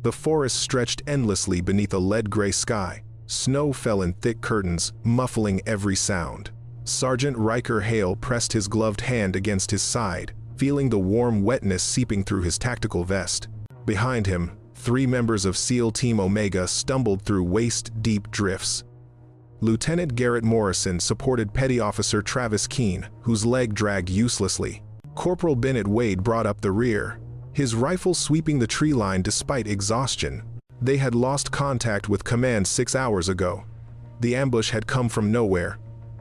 The forest stretched endlessly beneath a lead-gray sky. Snow fell in thick curtains, muffling every sound. Sergeant Riker Hale pressed his gloved hand against his side, feeling the warm wetness seeping through his tactical vest. Behind him, 3 members of SEAL Team Omega stumbled through waist-deep drifts. Lieutenant Garrett Morrison supported Petty Officer Travis Keene, whose leg dragged uselessly. Corporal Bennett Wade brought up the rear, his rifle sweeping the tree line despite exhaustion. They had lost contact with command 6 hours ago. The ambush had come from nowhere.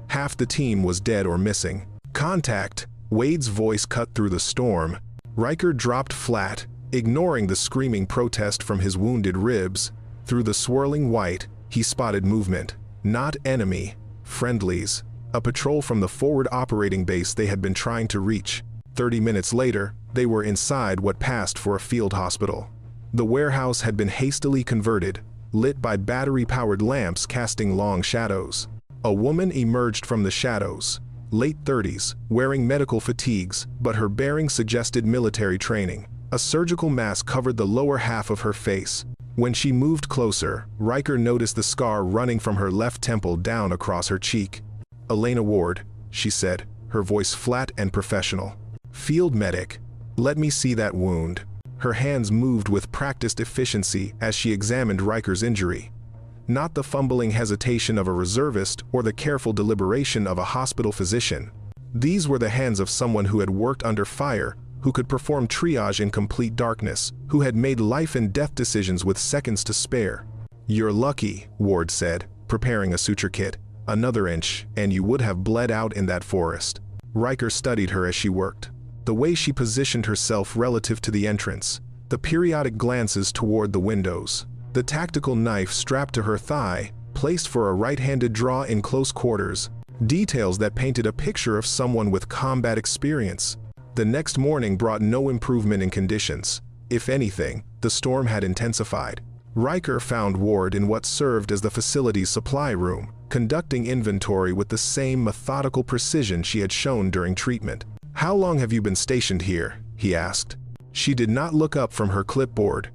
Half the team was dead or missing. Contact! Wade's voice cut through the storm. Riker dropped flat, ignoring the screaming protest from his wounded ribs. Through the swirling white, he spotted movement. Not enemy, friendlies. A patrol from the forward operating base they had been trying to reach. 30 minutes later, they were inside what passed for a field hospital. The warehouse had been hastily converted, lit by battery-powered lamps casting long shadows. A woman emerged from the shadows, late 30s, wearing medical fatigues, but her bearing suggested military training. A surgical mask covered the lower half of her face. When she moved closer, Riker noticed the scar running from her left temple down across her cheek. "Elena Ward," she said, her voice flat and professional. "Field medic. Let me see that wound." Her hands moved with practiced efficiency as she examined Riker's injury. Not the fumbling hesitation of a reservist or the careful deliberation of a hospital physician. These were the hands of someone who had worked under fire, who could perform triage in complete darkness, who had made life and death decisions with seconds to spare. "You're lucky," Ward said, preparing a suture kit. "Another inch, and you would have bled out in that forest." Riker studied her as she worked. The way she positioned herself relative to the entrance, the periodic glances toward the windows, the tactical knife strapped to her thigh, placed for a right-handed draw in close quarters, details that painted a picture of someone with combat experience. The next morning brought no improvement in conditions. If anything, the storm had intensified. Riker found Ward in what served as the facility's supply room, conducting inventory with the same methodical precision she had shown during treatment. "How long have you been stationed here?" he asked. She did not look up from her clipboard.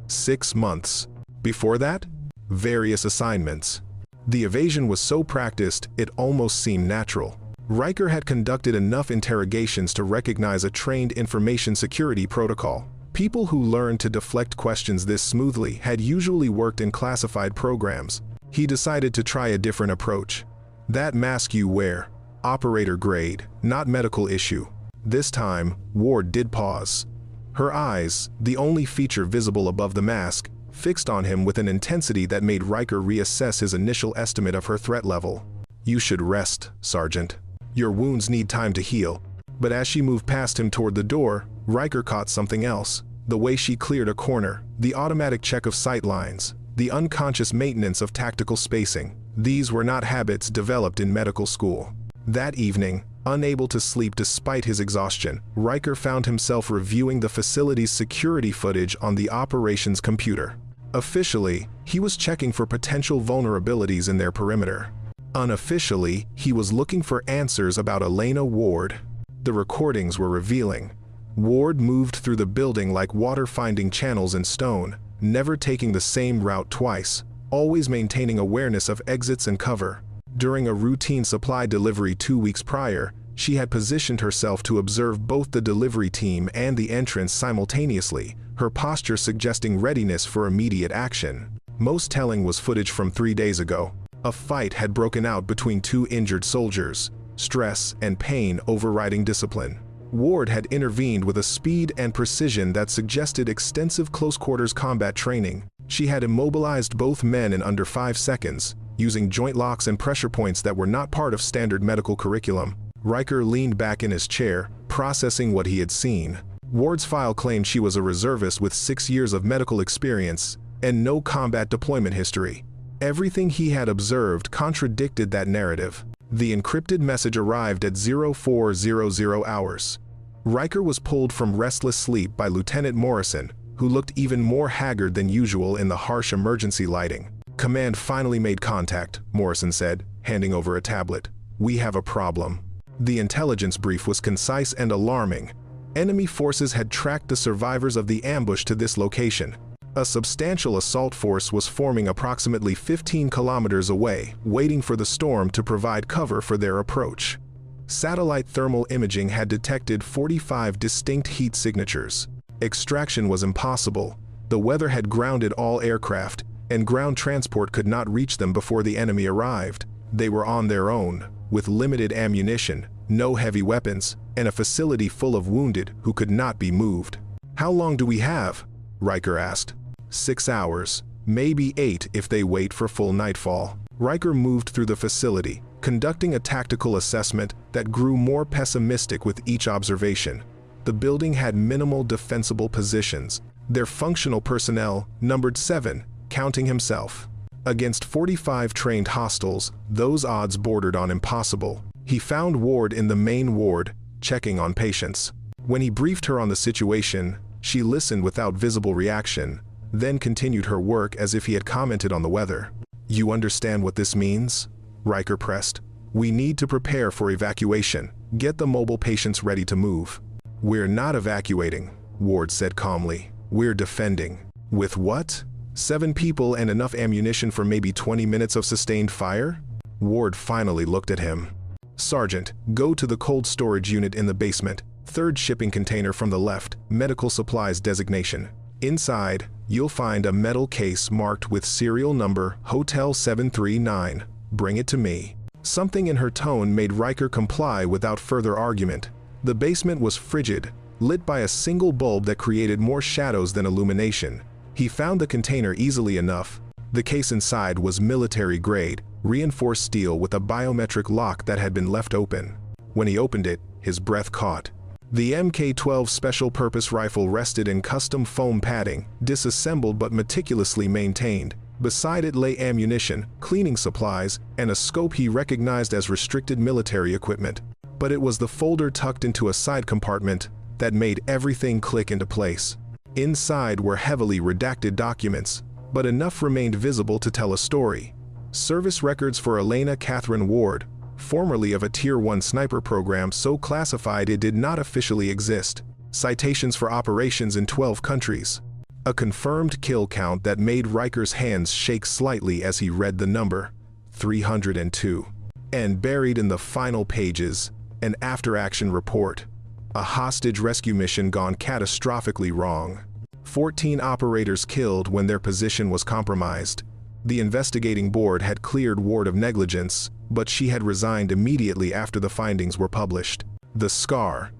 6 months. Before that? Various assignments. The evasion was so practiced, it almost seemed natural. Riker had conducted enough interrogations to recognize a trained information security protocol. People who learned to deflect questions this smoothly had usually worked in classified programs. He decided to try a different approach. "That mask you wear, operator grade, not medical issue." This time, Ward did pause. Her eyes, the only feature visible above the mask, fixed on him with an intensity that made Riker reassess his initial estimate of her threat level. "You should rest, Sergeant. Your wounds need time to heal." But as she moved past him toward the door, Riker caught something else. The way she cleared a corner, the automatic check of sight lines, the unconscious maintenance of tactical spacing. These were not habits developed in medical school. That evening, unable to sleep despite his exhaustion, Riker found himself reviewing the facility's security footage on the operations computer. Officially, he was checking for potential vulnerabilities in their perimeter. Unofficially, he was looking for answers about Elena Ward. The recordings were revealing. Ward moved through the building like water finding channels in stone, never taking the same route twice, always maintaining awareness of exits and cover. During a routine supply delivery 2 weeks prior, she had positioned herself to observe both the delivery team and the entrance simultaneously, her posture suggesting readiness for immediate action. Most telling was footage from 3 days ago. A fight had broken out between 2 injured soldiers, stress and pain overriding discipline. Ward had intervened with a speed and precision that suggested extensive close-quarters combat training. She had immobilized both men in under 5 seconds, using joint locks and pressure points that were not part of standard medical curriculum. Riker leaned back in his chair, processing what he had seen. Ward's file claimed she was a reservist with 6 years of medical experience and no combat deployment history. Everything he had observed contradicted that narrative. The encrypted message arrived at 0400 hours. Riker was pulled from restless sleep by Lieutenant Morrison, who looked even more haggard than usual in the harsh emergency lighting. "Command finally made contact," Morrison said, handing over a tablet. "We have a problem." The intelligence brief was concise and alarming. Enemy forces had tracked the survivors of the ambush to this location. A substantial assault force was forming approximately 15 kilometers away, waiting for the storm to provide cover for their approach. Satellite thermal imaging had detected 45 distinct heat signatures. Extraction was impossible. The weather had grounded all aircraft, and ground transport could not reach them before the enemy arrived. They were on their own, with limited ammunition, no heavy weapons, and a facility full of wounded who could not be moved. "How long do we have?" Riker asked. 6 hours, maybe 8 if they wait for full nightfall. Riker moved through the facility, conducting a tactical assessment that grew more pessimistic with each observation. The building had minimal defensible positions. Their functional personnel numbered 7, counting himself. Against 45 trained hostiles, those odds bordered on impossible. He found Ward in the main ward, checking on patients. When he briefed her on the situation, she listened without visible reaction, then continued her work as if he had commented on the weather. "You understand what this means?" Riker pressed. "We need to prepare for evacuation. Get the mobile patients ready to move." "We're not evacuating," Ward said calmly. "We're defending." "With what? 7 people and enough ammunition for maybe 20 minutes of sustained fire?" Ward finally looked at him. "Sergeant, go to the cold storage unit in the basement. 3rd shipping container from the left, medical supplies designation. Inside, you'll find a metal case marked with serial number Hotel 739. Bring it to me." Something in her tone made Riker comply without further argument. The basement was frigid, lit by a single bulb that created more shadows than illumination. He found the container easily enough. The case inside was military-grade, reinforced steel with a biometric lock that had been left open. When he opened it, his breath caught. The Mk-12 Special Purpose Rifle rested in custom foam padding, disassembled but meticulously maintained. Beside it lay ammunition, cleaning supplies, and a scope he recognized as restricted military equipment. But it was the folder tucked into a side compartment that made everything click into place. Inside were heavily redacted documents, but enough remained visible to tell a story. Service records for Elena Ward, formerly of a Tier 1 sniper program so classified it did not officially exist. Citations for operations in 12 countries. A confirmed kill count that made Riker's hands shake slightly as he read the number, 302. And buried in the final pages, an after-action report. A hostage rescue mission gone catastrophically wrong. 14 operators killed when their position was compromised. The investigating board had cleared Ward of negligence, but she had resigned immediately after the findings were published. The scar.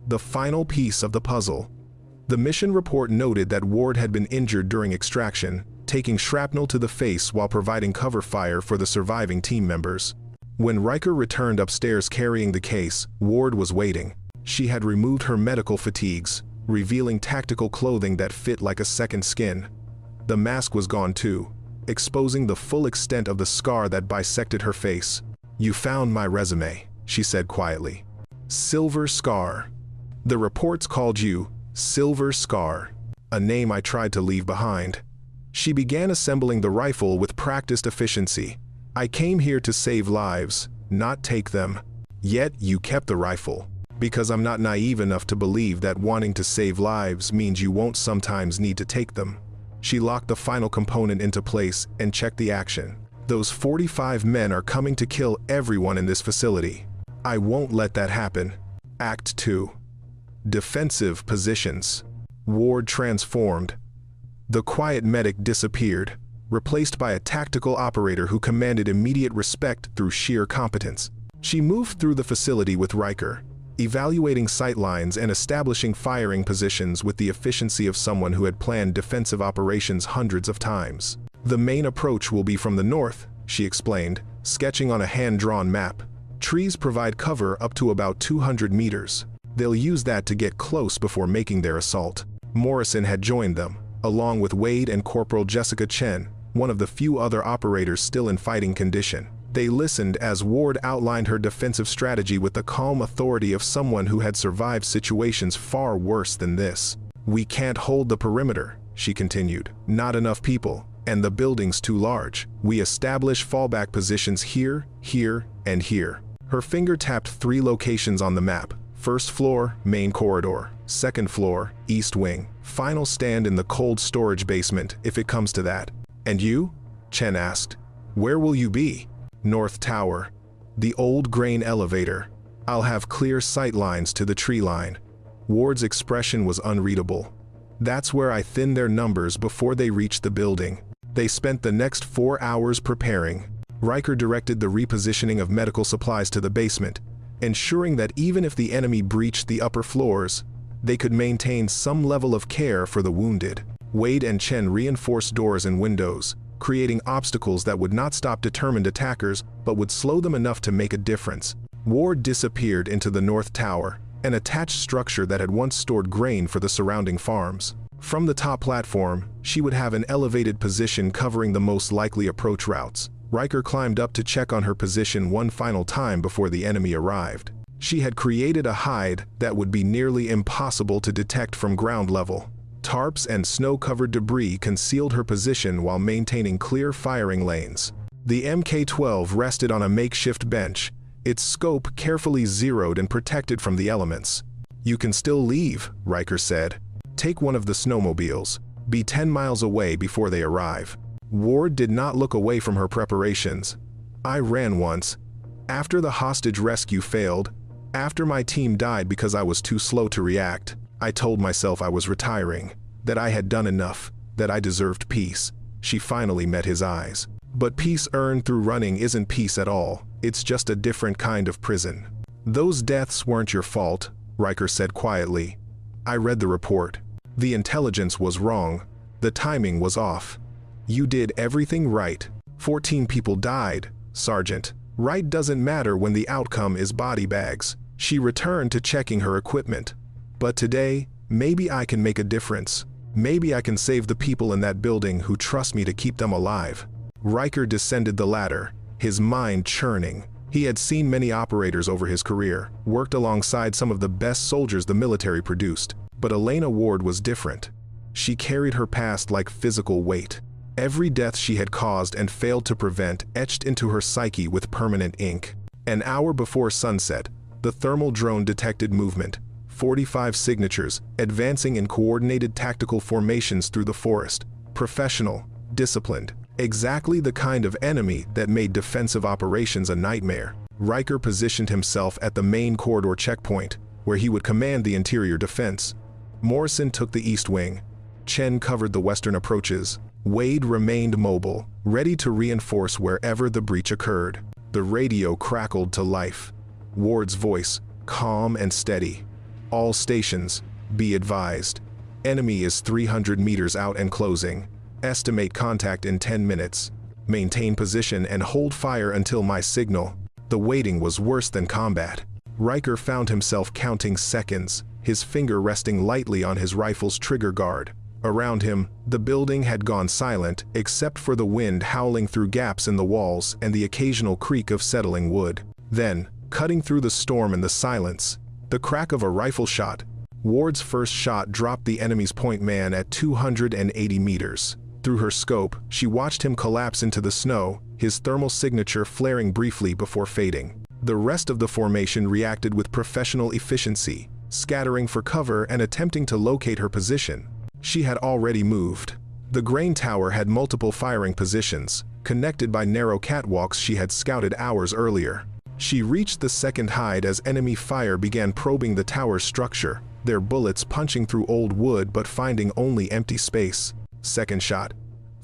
The final piece of the puzzle. The mission report noted that Ward had been injured during extraction, taking shrapnel to the face while providing cover fire for the surviving team members. When Riker returned upstairs carrying the case, Ward was waiting. She had removed her medical fatigues, revealing tactical clothing that fit like a second skin. The mask was gone too, exposing the full extent of the scar that bisected her face. "You found my resume," she said quietly. "Silver Scar. The reports called you Silver Scar, a name I tried to leave behind." She began assembling the rifle with practiced efficiency. "I came here to save lives, not take them. Yet you kept the rifle. Because I'm not naive enough to believe that wanting to save lives means you won't sometimes need to take them." She locked the final component into place and checked the action. "Those 45 men are coming to kill everyone in this facility. I won't let that happen." Act 2. Defensive positions. Ward transformed. The quiet medic disappeared, replaced by a tactical operator who commanded immediate respect through sheer competence. She moved through the facility with Riker, evaluating sightlines and establishing firing positions with the efficiency of someone who had planned defensive operations hundreds of times. "The main approach will be from the north," she explained, sketching on a hand-drawn map. "Trees provide cover up to about 200 meters. They'll use that to get close before making their assault." Morrison had joined them, along with Wade and Corporal Jessica Chen, one of the few other operators still in fighting condition. They listened as Ward outlined her defensive strategy with the calm authority of someone who had survived situations far worse than this. "We can't hold the perimeter," she continued. "Not enough people, and the building's too large. We establish fallback positions here, here, and here." Her finger tapped 3 locations on the map: 1st floor, main corridor; Second floor, east wing. Final stand in the cold storage basement, if it comes to that. And you? Chen asked. Where will you be? North tower. The old grain elevator. I'll have clear sight lines to the tree line. Ward's expression was unreadable. That's where I thinned their numbers before they reached the building. They spent the next 4 hours preparing. Riker directed the repositioning of medical supplies to the basement, ensuring that even if the enemy breached the upper floors, they could maintain some level of care for the wounded. Wade and Chen reinforced doors and windows, creating obstacles that would not stop determined attackers but would slow them enough to make a difference. Ward disappeared into the North Tower, an attached structure that had once stored grain for the surrounding farms. From the top platform, she would have an elevated position covering the most likely approach routes. Riker climbed up to check on her position one final time before the enemy arrived. She had created a hide that would be nearly impossible to detect from ground level. Tarps and snow-covered debris concealed her position while maintaining clear firing lanes. The Mk-12 rested on a makeshift bench, its scope carefully zeroed and protected from the elements. You can still leave, Riker said. Take one of the snowmobiles. Be 10 miles away before they arrive. Ward did not look away from her preparations. I ran once. After the hostage rescue failed, after my team died because I was too slow to react, I told myself I was retiring, that I had done enough, that I deserved peace. She finally met his eyes. But peace earned through running isn't peace at all. It's just a different kind of prison. Those deaths weren't your fault, Riker said quietly. I read the report. The intelligence was wrong. The timing was off. You did everything right. 14 people died, Sergeant. Right doesn't matter when the outcome is body bags. She returned to checking her equipment. But today, maybe I can make a difference. Maybe I can save the people in that building who trust me to keep them alive. Riker descended the ladder, his mind churning. He had seen many operators over his career, worked alongside some of the best soldiers the military produced. But Elena Ward was different. She carried her past like physical weight. Every death she had caused and failed to prevent etched into her psyche with permanent ink. An hour before sunset, the thermal drone detected movement. 45 signatures, advancing in coordinated tactical formations through the forest. Professional, disciplined. Exactly the kind of enemy that made defensive operations a nightmare. Riker positioned himself at the main corridor checkpoint, where he would command the interior defense. Morrison took the east wing. Chen covered the western approaches. Wade remained mobile, ready to reinforce wherever the breach occurred. The radio crackled to life. Ward's voice, calm and steady. All stations, be advised. Enemy is 300 meters out and closing. Estimate contact in 10 minutes. Maintain position and hold fire until my signal. The waiting was worse than combat. Riker found himself counting seconds, his finger resting lightly on his rifle's trigger guard. Around him, the building had gone silent except for the wind howling through gaps in the walls and the occasional creak of settling wood. Then, cutting through the storm and the silence, the crack of a rifle shot. Ward's first shot dropped the enemy's point man at 280 meters. Through her scope, she watched him collapse into the snow, his thermal signature flaring briefly before fading. The rest of the formation reacted with professional efficiency, scattering for cover and attempting to locate her position. She had already moved. The grain tower had multiple firing positions, connected by narrow catwalks she had scouted hours earlier. She reached the second hide as enemy fire began probing the tower's structure, their bullets punching through old wood but finding only empty space. Second shot.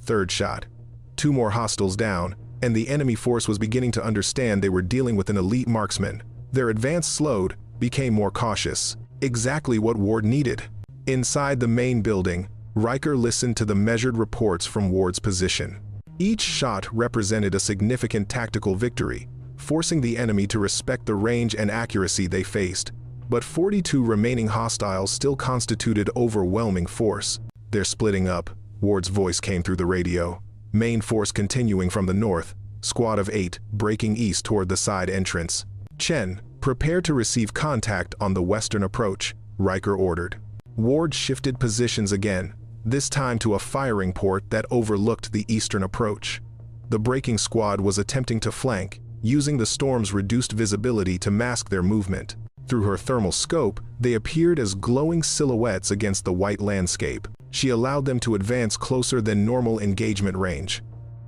Third shot. 2 more hostiles down, and the enemy force was beginning to understand they were dealing with an elite marksman. Their advance slowed, became more cautious. Exactly what Ward needed. Inside the main building, Riker listened to the measured reports from Ward's position. Each shot represented a significant tactical victory, forcing the enemy to respect the range and accuracy they faced. But 42 remaining hostiles still constituted overwhelming force. They're splitting up, Ward's voice came through the radio. Main force continuing from the north, squad of 8 breaking east toward the side entrance. Chen, prepare to receive contact on the western approach, Riker ordered. Ward shifted positions again, this time to a firing port that overlooked the eastern approach. The breaking squad was attempting to flank, using the storm's reduced visibility to mask their movement. Through her thermal scope, they appeared as glowing silhouettes against the white landscape. She allowed them to advance closer than normal engagement range.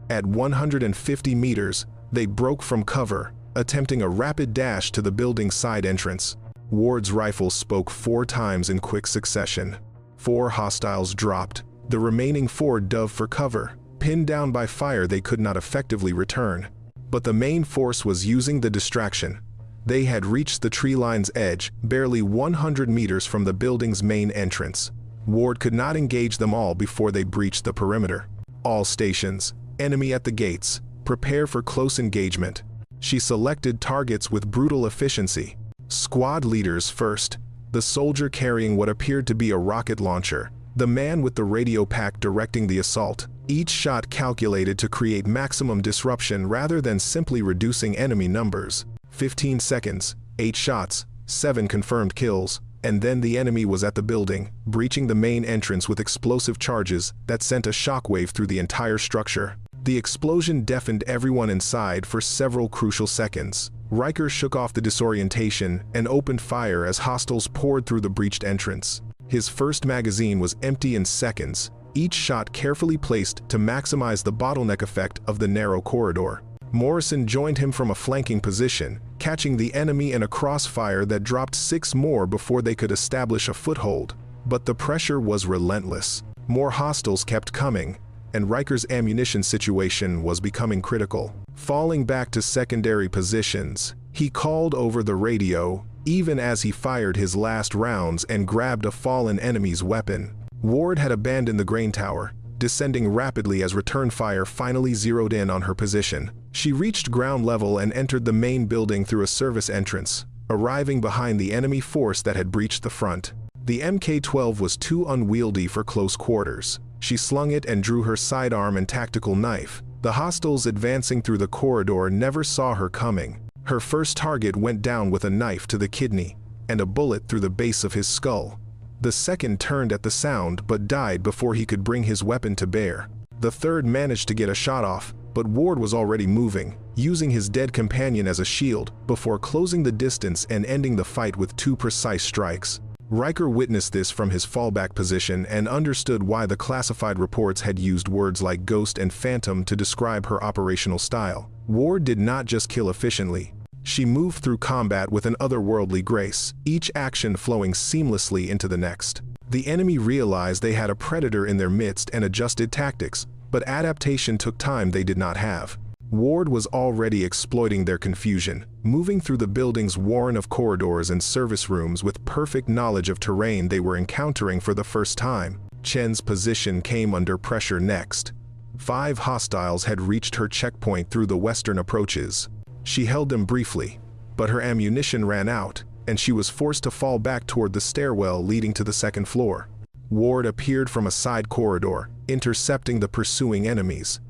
At 150 meters, they broke from cover, attempting a rapid dash to the building's side entrance. Ward's rifle spoke 4 times in quick succession. 4 hostiles dropped. The remaining 4 dove for cover. Pinned down by fire, they could not effectively return. But the main force was using the distraction. They had reached the tree line's edge, barely 100 meters from the building's main entrance. Ward could not engage them all before they breached the perimeter. All stations, enemy at the gates, prepare for close engagement. She selected targets with brutal efficiency. Squad leaders first, the soldier carrying what appeared to be a rocket launcher, the man with the radio pack directing the assault. Each shot calculated to create maximum disruption rather than simply reducing enemy numbers. 15 seconds, 8 shots, 7 confirmed kills, and then the enemy was at the building, breaching the main entrance with explosive charges that sent a shockwave through the entire structure. The explosion deafened everyone inside for several crucial seconds. Riker shook off the disorientation and opened fire as hostiles poured through the breached entrance. His first magazine was empty in seconds, each shot carefully placed to maximize the bottleneck effect of the narrow corridor. Morrison joined him from a flanking position, catching the enemy in a crossfire that dropped 6 more before they could establish a foothold. But the pressure was relentless. More hostiles kept coming, and Riker's ammunition situation was becoming critical. Falling back to secondary positions, he called over the radio, even as he fired his last rounds and grabbed a fallen enemy's weapon. Ward had abandoned the grain tower, descending rapidly as return fire finally zeroed in on her position. She reached ground level and entered the main building through a service entrance, arriving behind the enemy force that had breached the front. The Mk-12 was too unwieldy for close quarters. She slung it and drew her sidearm and tactical knife. The hostiles advancing through the corridor never saw her coming. Her first target went down with a knife to the kidney, and a bullet through the base of his skull. The second turned at the sound but died before he could bring his weapon to bear. The third managed to get a shot off, but Ward was already moving, using his dead companion as a shield before closing the distance and ending the fight with 2 precise strikes. Riker witnessed this from his fallback position and understood why the classified reports had used words like ghost and phantom to describe her operational style. Ward did not just kill efficiently. She moved through combat with an otherworldly grace, each action flowing seamlessly into the next. The enemy realized they had a predator in their midst and adjusted tactics, but adaptation took time they did not have. Ward was already exploiting their confusion, moving through the building's warren of corridors and service rooms with perfect knowledge of terrain they were encountering for the first time. Chen's position came under pressure next. 5 hostiles had reached her checkpoint through the western approaches. She held them briefly, but her ammunition ran out, and she was forced to fall back toward the stairwell leading to the second floor. Ward appeared from a side corridor, intercepting the pursuing enemies.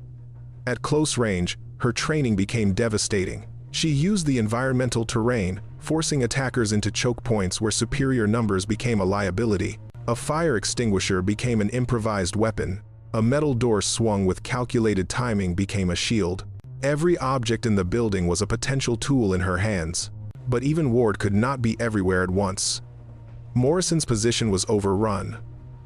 At close range, her training became devastating. She used the environmental terrain, forcing attackers into choke points where superior numbers became a liability. A fire extinguisher became an improvised weapon. A metal door swung with calculated timing became a shield. Every object in the building was a potential tool in her hands. But even Ward could not be everywhere at once. Morrison's position was overrun,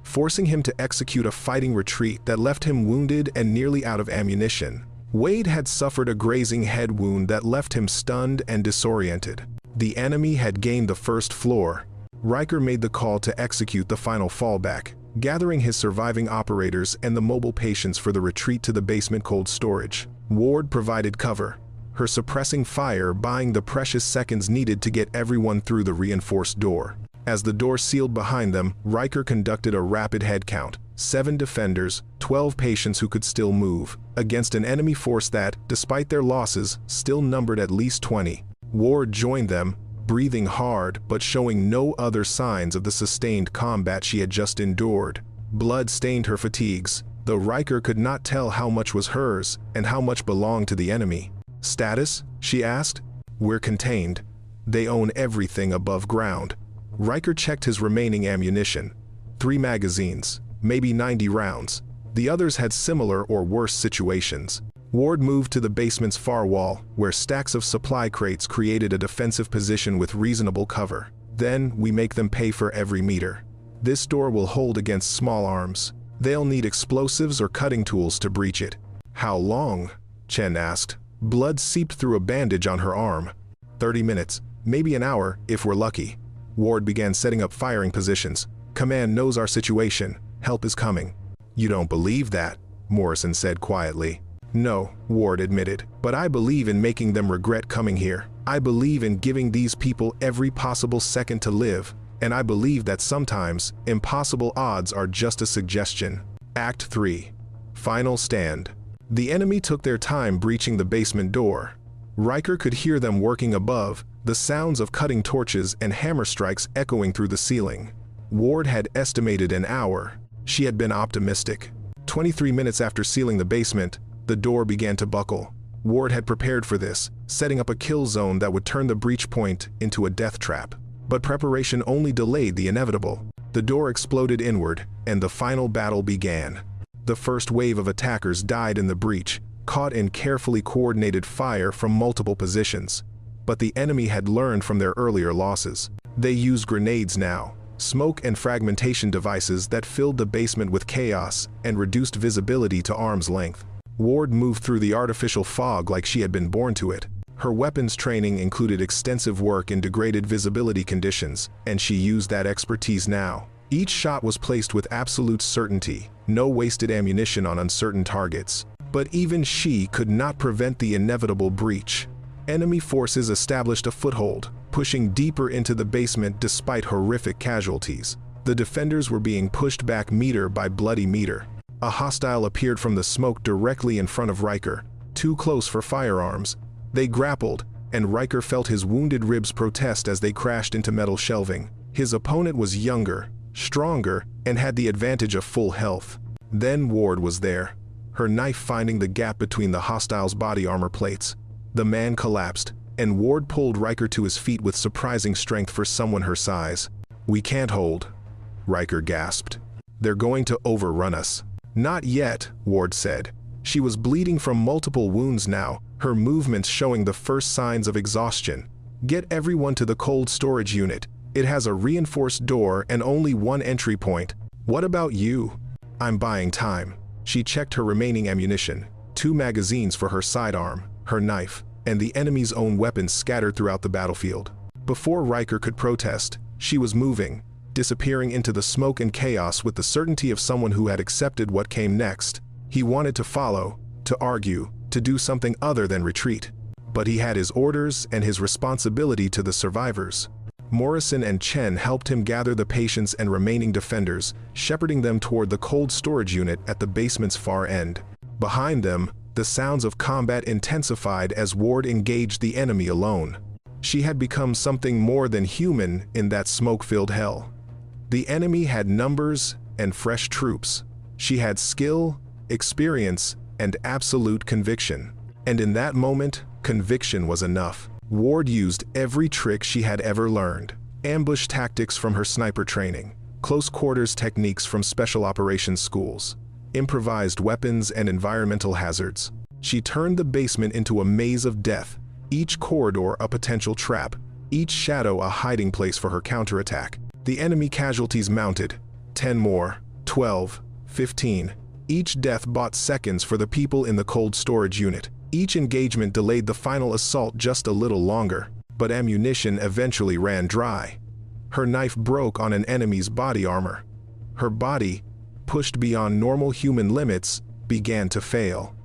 forcing him to execute a fighting retreat that left him wounded and nearly out of ammunition. Wade had suffered a grazing head wound that left him stunned and disoriented. The enemy had gained the first floor. Riker made the call to execute the final fallback, gathering his surviving operators and the mobile patients for the retreat to the basement cold storage. Ward provided cover, her suppressing fire buying the precious seconds needed to get everyone through the reinforced door. As the door sealed behind them, Riker conducted a rapid head count. 7 defenders, 12 patients who could still move, against an enemy force that, despite their losses, still numbered at least 20. Ward joined them, breathing hard but showing no other signs of the sustained combat she had just endured. Blood stained her fatigues, though Riker could not tell how much was hers and how much belonged to the enemy. "Status?" she asked. "We're contained. They own everything above ground." Riker checked his remaining ammunition. 3 magazines, maybe 90 rounds. The others had similar or worse situations. Ward moved to the basement's far wall, where stacks of supply crates created a defensive position with reasonable cover. Then we make them pay for every meter. This door will hold against small arms. They'll need explosives or cutting tools to breach it." "How long?" Chen asked. Blood seeped through a bandage on her arm. 30 minutes, maybe an hour if we're lucky." Ward began setting up firing positions. "Command knows our situation. Help is coming." "You don't believe that," Morrison said quietly. "No," Ward admitted, "but I believe in making them regret coming here. I believe in giving these people every possible second to live, and I believe that sometimes impossible odds are just a suggestion." Act 3. Final Stand. The enemy took their time breaching the basement door. Riker could hear them working above, the sounds of cutting torches and hammer strikes echoing through the ceiling. Ward had estimated an hour. She had been optimistic. 23 minutes after sealing the basement, the door began to buckle. Ward had prepared for this, setting up a kill zone that would turn the breach point into a death trap. But preparation only delayed the inevitable. The door exploded inward, and the final battle began. The first wave of attackers died in the breach, caught in carefully coordinated fire from multiple positions. But the enemy had learned from their earlier losses. They used grenades now, smoke and fragmentation devices that filled the basement with chaos and reduced visibility to arm's length. Ward moved through the artificial fog like she had been born to it. Her weapons training included extensive work in degraded visibility conditions, and she used that expertise now. Each shot was placed with absolute certainty, no wasted ammunition on uncertain targets. But even she could not prevent the inevitable breach. Enemy forces established a foothold, pushing deeper into the basement despite horrific casualties. The defenders were being pushed back meter by bloody meter. A hostile appeared from the smoke directly in front of Riker, too close for firearms. They grappled, and Riker felt his wounded ribs protest as they crashed into metal shelving. His opponent was younger, stronger, and had the advantage of full health. Then Ward was there, her knife finding the gap between the hostile's body armor plates. The man collapsed, and Ward pulled Riker to his feet with surprising strength for someone her size. "We can't hold," Riker gasped. "They're going to overrun us." "Not yet," Ward said. She was bleeding from multiple wounds now, her movements showing the first signs of exhaustion. "Get everyone to the cold storage unit. It has a reinforced door and only one entry point. What about you?" "I'm buying time." She checked her remaining ammunition, 2 magazines for her sidearm, her knife, and the enemy's own weapons scattered throughout the battlefield. Before Riker could protest, she was moving, disappearing into the smoke and chaos with the certainty of someone who had accepted what came next. He wanted to follow, to argue, to do something other than retreat. But he had his orders and his responsibility to the survivors. Morrison and Chen helped him gather the patients and remaining defenders, shepherding them toward the cold storage unit at the basement's far end. Behind them, the sounds of combat intensified as Ward engaged the enemy alone. She had become something more than human in that smoke-filled hell. The enemy had numbers and fresh troops. She had skill, experience, and absolute conviction. And in that moment, conviction was enough. Ward used every trick she had ever learned. Ambush tactics from her sniper training, close quarters techniques from special operations schools, improvised weapons and environmental hazards. She turned the basement into a maze of death, each corridor a potential trap, each shadow a hiding place for her counterattack. The enemy casualties mounted. 10 more, 12, 15. Each death bought seconds for the people in the cold storage unit. Each engagement delayed the final assault just a little longer, but ammunition eventually ran dry. Her knife broke on an enemy's body armor. Her body, pushed beyond normal human limits, began to fail.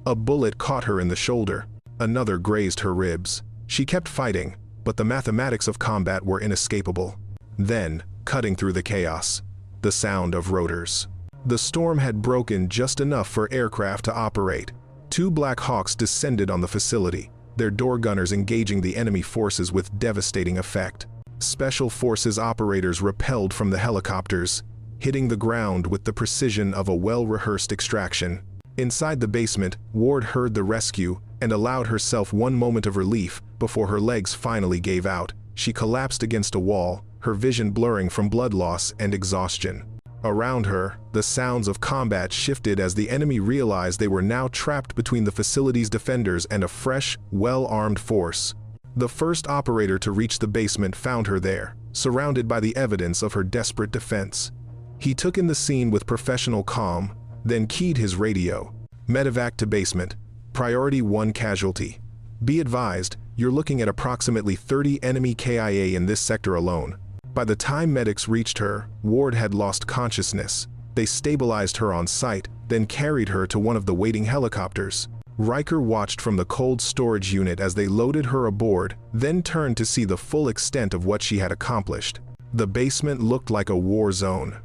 A bullet caught her in the shoulder. Another grazed her ribs. She kept fighting, but the mathematics of combat were inescapable. Then, cutting through the chaos, the sound of rotors. The storm had broken just enough for aircraft to operate. 2 Black Hawks descended on the facility, their door gunners engaging the enemy forces with devastating effect. Special Forces operators rappelled from the helicopters, hitting the ground with the precision of a well-rehearsed extraction. Inside the basement, Ward heard the rescue and allowed herself one moment of relief before her legs finally gave out. She collapsed against a wall, her vision blurring from blood loss and exhaustion. Around her, the sounds of combat shifted as the enemy realized they were now trapped between the facility's defenders and a fresh, well-armed force. The first operator to reach the basement found her there, surrounded by the evidence of her desperate defense. He took in the scene with professional calm, then keyed his radio. Medevac to basement. Priority 1 casualty. Be advised, you're looking at approximately 30 enemy KIA in this sector alone. By the time medics reached her, Ward had lost consciousness. They stabilized her on site, then carried her to one of the waiting helicopters. Riker watched from the cold storage unit as they loaded her aboard, then turned to see the full extent of what she had accomplished. The basement looked like a war zone.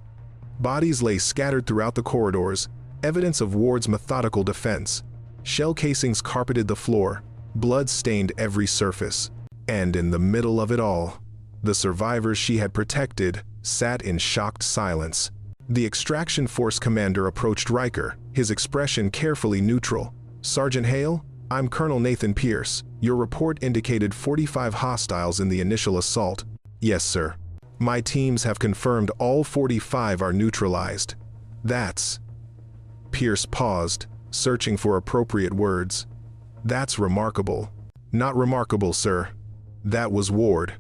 Bodies lay scattered throughout the corridors, evidence of Ward's methodical defense. Shell casings carpeted the floor, blood stained every surface. And in the middle of it all, the survivors she had protected sat in shocked silence. The extraction force commander approached Riker, his expression carefully neutral. "Sergeant Hale, I'm Colonel Nathan Pierce. Your report indicated 45 hostiles in the initial assault." "Yes, sir. My teams have confirmed all 45 are neutralized." "That's..." Pierce paused, searching for appropriate words. "That's remarkable." "Not remarkable, sir. That was Ward.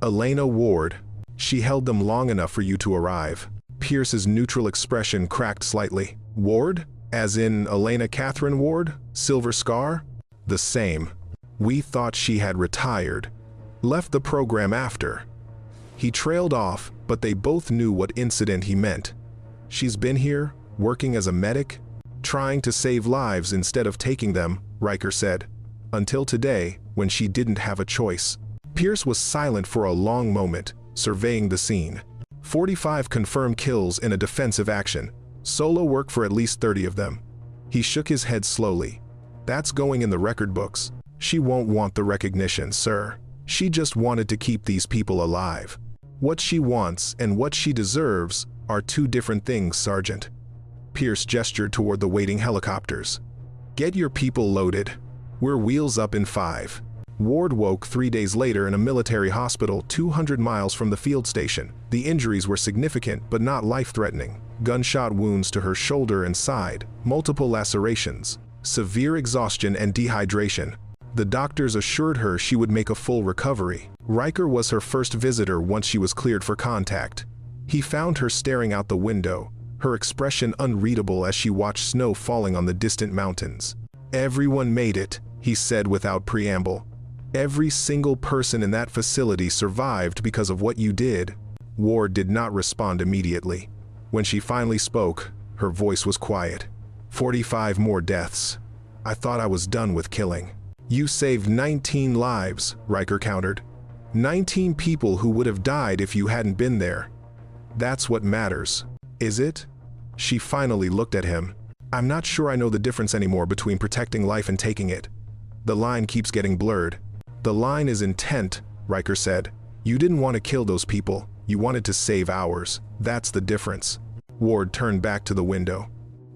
Elena Ward. She held them long enough for you to arrive." Pierce's neutral expression cracked slightly. "Ward? As in Elena Catherine Ward? Silver Scar?" "The same. We thought she had retired. Left the program after." He trailed off, but they both knew what incident he meant. "She's been here, working as a medic, trying to save lives instead of taking them," Riker said. "Until today, when she didn't have a choice." Pierce was silent for a long moment, surveying the scene. 45 confirmed kills in a defensive action. Solo work for at least 30 of them. He shook his head slowly. "That's going in the record books. She won't want the recognition, sir. She just wanted to keep these people alive. What she wants and what she deserves are two different things, Sergeant." Pierce gestured toward the waiting helicopters. "Get your people loaded. We're wheels up in 5. Ward woke 3 days later in a military hospital 200 miles from the field station. The injuries were significant but not life-threatening. Gunshot wounds to her shoulder and side, multiple lacerations, severe exhaustion and dehydration. The doctors assured her she would make a full recovery. Riker was her first visitor once she was cleared for contact. He found her staring out the window, her expression unreadable as she watched snow falling on the distant mountains. "Everyone made it," he said without preamble. "Every single person in that facility survived because of what you did." Ward did not respond immediately. When she finally spoke, her voice was quiet. 45 more deaths. I thought I was done with killing." "You saved 19 lives," Riker countered. 19 people who would have died if you hadn't been there. That's what matters. Is it?" She finally looked at him. "I'm not sure I know the difference anymore between protecting life and taking it. The line keeps getting blurred." "The line is intent," Riker said. "You didn't want to kill those people. You wanted to save ours. That's the difference." Ward turned back to the window.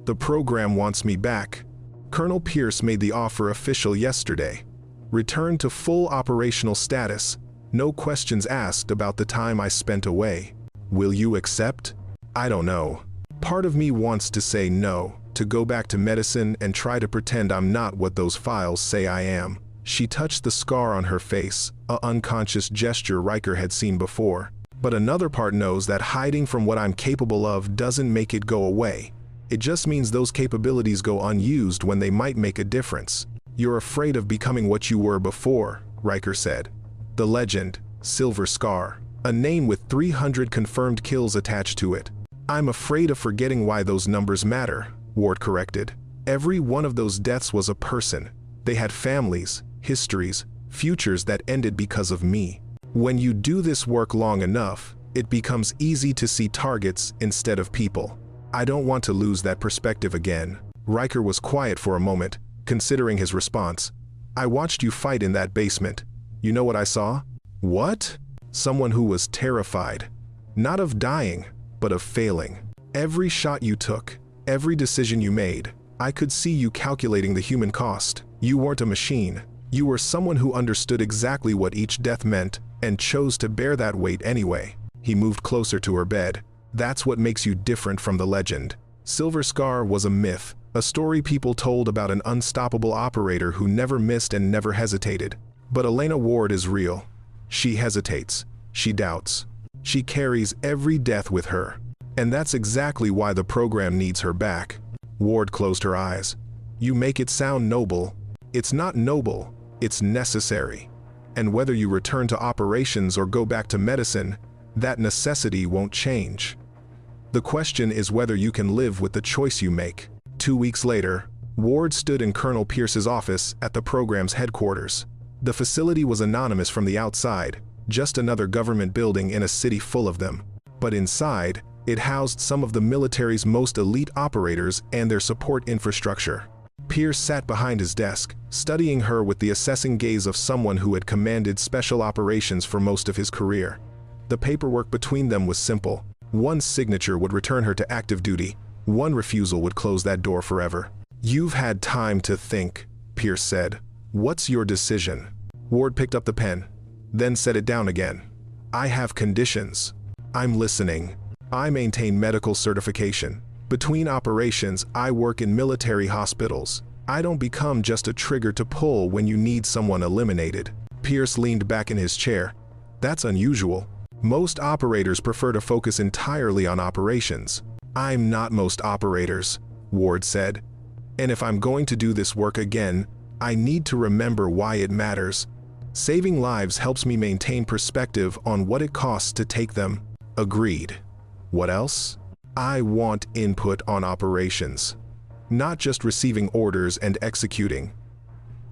"The program wants me back. Colonel Pierce made the offer official yesterday. Return to full operational status. No questions asked about the time I spent away. Will you accept?" "I don't know. Part of me wants to say no, to go back to medicine and try to pretend I'm not what those files say I am." She touched the scar on her face, an unconscious gesture Riker had seen before. "But another part knows that hiding from what I'm capable of doesn't make it go away. It just means those capabilities go unused when they might make a difference." "You're afraid of becoming what you were before," Riker said. "The legend, Silver Scar, a name with 300 confirmed kills attached to it." "I'm afraid of forgetting why those numbers matter," Ward corrected. "Every one of those deaths was a person. They had families, histories, futures that ended because of me. When you do this work long enough, it becomes easy to see targets instead of people. I don't want to lose that perspective again." Riker was quiet for a moment, considering his response. "I watched you fight in that basement. You know what I saw?" "What?" "Someone who was terrified. Not of dying, but of failing. Every shot you took, every decision you made, I could see you calculating the human cost. You weren't a machine. You were someone who understood exactly what each death meant and chose to bear that weight anyway." He moved closer to her bed. "That's what makes you different from the legend. Silver Scar was a myth, a story people told about an unstoppable operator who never missed and never hesitated. But Elena Ward is real. She hesitates. She doubts. She carries every death with her. And that's exactly why the program needs her back. Ward closed her eyes. You make it sound noble. It's not noble, it's necessary. And whether you return to operations or go back to medicine, that necessity won't change. The question is whether you can live with the choice you make. 2 weeks later, Ward stood in Colonel Pierce's office at the program's headquarters. The facility was anonymous from the outside, just another government building in a city full of them. But inside, it housed some of the military's most elite operators and their support infrastructure. Pierce sat behind his desk, studying her with the assessing gaze of someone who had commanded special operations for most of his career. The paperwork between them was simple. One signature would return her to active duty. One refusal would close that door forever. You've had time to think, Pierce said. What's your decision? Ward picked up the pen, then set it down again. I have conditions. I'm listening. I maintain medical certification. Between operations, I work in military hospitals. I don't become just a trigger to pull when you need someone eliminated. Pierce leaned back in his chair. That's unusual. Most operators prefer to focus entirely on operations. I'm not most operators, Ward said. And if I'm going to do this work again, I need to remember why it matters. Saving lives helps me maintain perspective on what it costs to take them. Agreed. What else? I want input on operations, not just receiving orders and executing.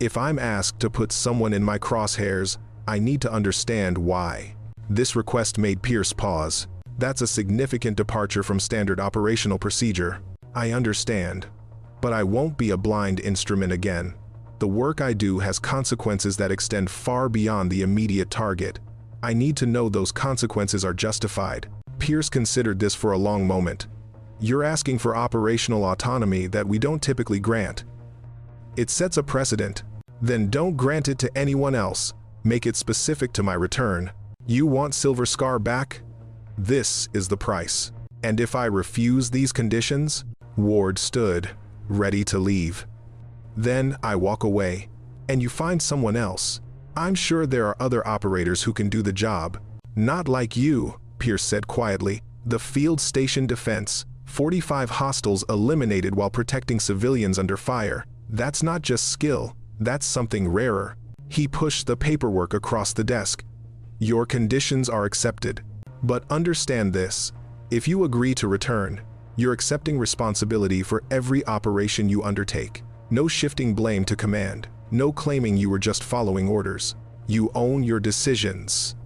If I'm asked to put someone in my crosshairs, I need to understand why. This request made Pierce pause. That's a significant departure from standard operational procedure. I understand, but I won't be a blind instrument again. The work I do has consequences that extend far beyond the immediate target. I need to know those consequences are justified. Pierce considered this for a long moment. You're asking for operational autonomy that we don't typically grant. It sets a precedent. Then don't grant it to anyone else. Make it specific to my return. You want Silver Scar back? This is the price. And if I refuse these conditions? Ward stood, ready to leave. Then I walk away, and you find someone else. I'm sure there are other operators who can do the job. Not like you, Pierce said quietly. The field station defense, 45 hostiles eliminated while protecting civilians under fire. That's not just skill, that's something rarer. He pushed the paperwork across the desk. Your conditions are accepted. But understand this, if you agree to return, you're accepting responsibility for every operation you undertake. No shifting blame to command, no claiming you were just following orders. You own your decisions.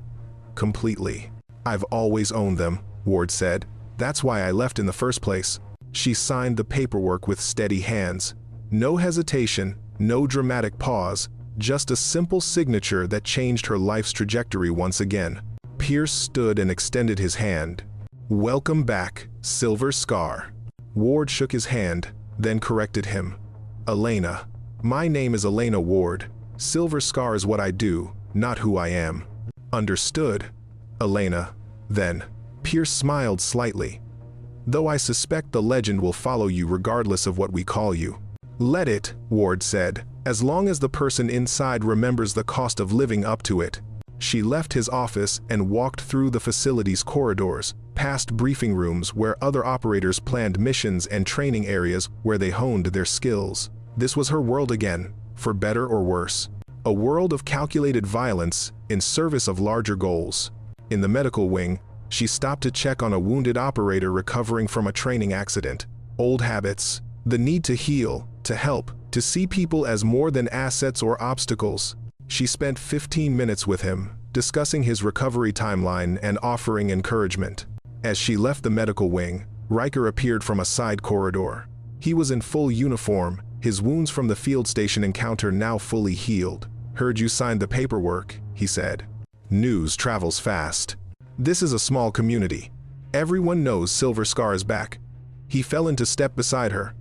Completely. I've always owned them, Ward said. That's why I left in the first place. She signed the paperwork with steady hands. No hesitation, no dramatic pause, just a simple signature that changed her life's trajectory once again. Pierce stood and extended his hand. Welcome back, Silver Scar. Ward shook his hand, then corrected him. Elena. My name is Elena Ward. Silver Scar is what I do, not who I am. Understood, Elena. Then, Pierce smiled slightly. Though I suspect the legend will follow you regardless of what we call you. Let it, Ward said, as long as the person inside remembers the cost of living up to it. She left his office and walked through the facility's corridors, past briefing rooms where other operators planned missions and training areas where they honed their skills. This was her world again, for better or worse. A world of calculated violence in service of larger goals. In the medical wing, she stopped to check on a wounded operator recovering from a training accident. Old habits, the need to heal, to help, to see people as more than assets or obstacles. She spent 15 minutes with him, discussing his recovery timeline and offering encouragement. As she left the medical wing, Riker appeared from a side corridor. He was in full uniform, his wounds from the field station encounter now fully healed. Heard you signed the paperwork, he said. News travels fast. This is a small community. Everyone knows Silver Scar is back. He fell into step beside her.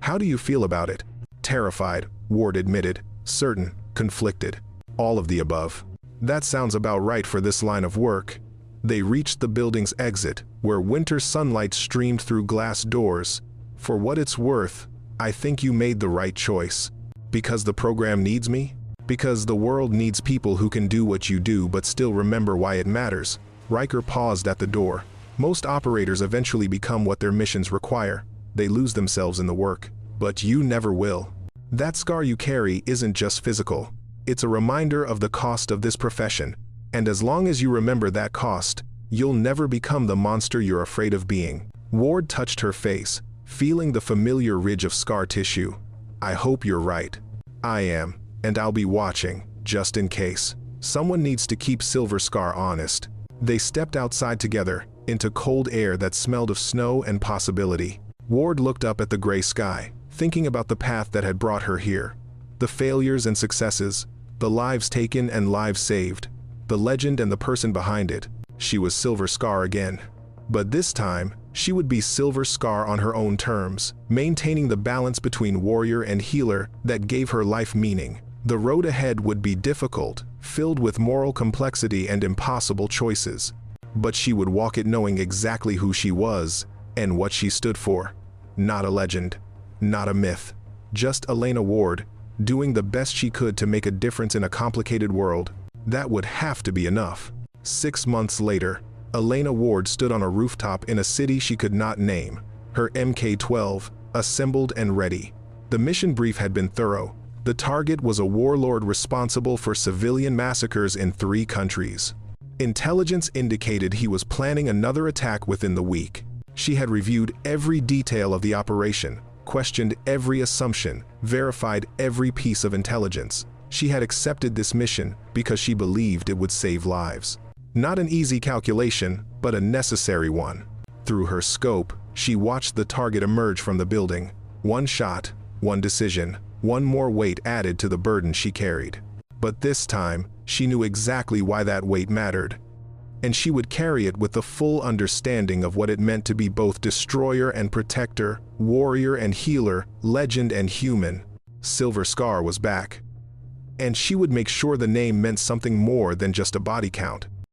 How do you feel about it? Terrified, Ward admitted. Certain, conflicted. All of the above. That sounds about right for this line of work. They reached the building's exit, where winter sunlight streamed through glass doors. For what it's worth, I think you made the right choice. Because the program needs me? Because the world needs people who can do what you do but still remember why it matters. Riker paused at the door. Most operators eventually become what their missions require. They lose themselves in the work. But you never will. That scar you carry isn't just physical. It's a reminder of the cost of this profession. And as long as you remember that cost, you'll never become the monster you're afraid of being. Ward touched her face, feeling the familiar ridge of scar tissue. I hope you're right. I am, and I'll be watching, just in case. Someone needs to keep Silver Scar honest. They stepped outside together, into cold air that smelled of snow and possibility. Ward looked up at the gray sky, thinking about the path that had brought her here. The failures and successes, the lives taken and lives saved, the legend and the person behind it. She was Silver Scar again. But this time, she would be Silver Scar on her own terms, maintaining the balance between warrior and healer that gave her life meaning. The road ahead would be difficult, filled with moral complexity and impossible choices. But she would walk it knowing exactly who she was and what she stood for. Not a legend, not a myth, just Elena Ward, doing the best she could to make a difference in a complicated world. That would have to be enough. 6 months later, Elena Ward stood on a rooftop in a city she could not name, her Mk-12, assembled and ready. The mission brief had been thorough. The target was a warlord responsible for civilian massacres in 3 countries. Intelligence indicated he was planning another attack within the week. She had reviewed every detail of the operation, questioned every assumption, verified every piece of intelligence. She had accepted this mission because she believed it would save lives. Not an easy calculation, but a necessary one. Through her scope, she watched the target emerge from the building. One shot, one decision, one more weight added to the burden she carried. But this time, she knew exactly why that weight mattered. And she would carry it with the full understanding of what it meant to be both destroyer and protector, warrior and healer, legend and human. Silver Scar was back. And she would make sure the name meant something more than just a body count.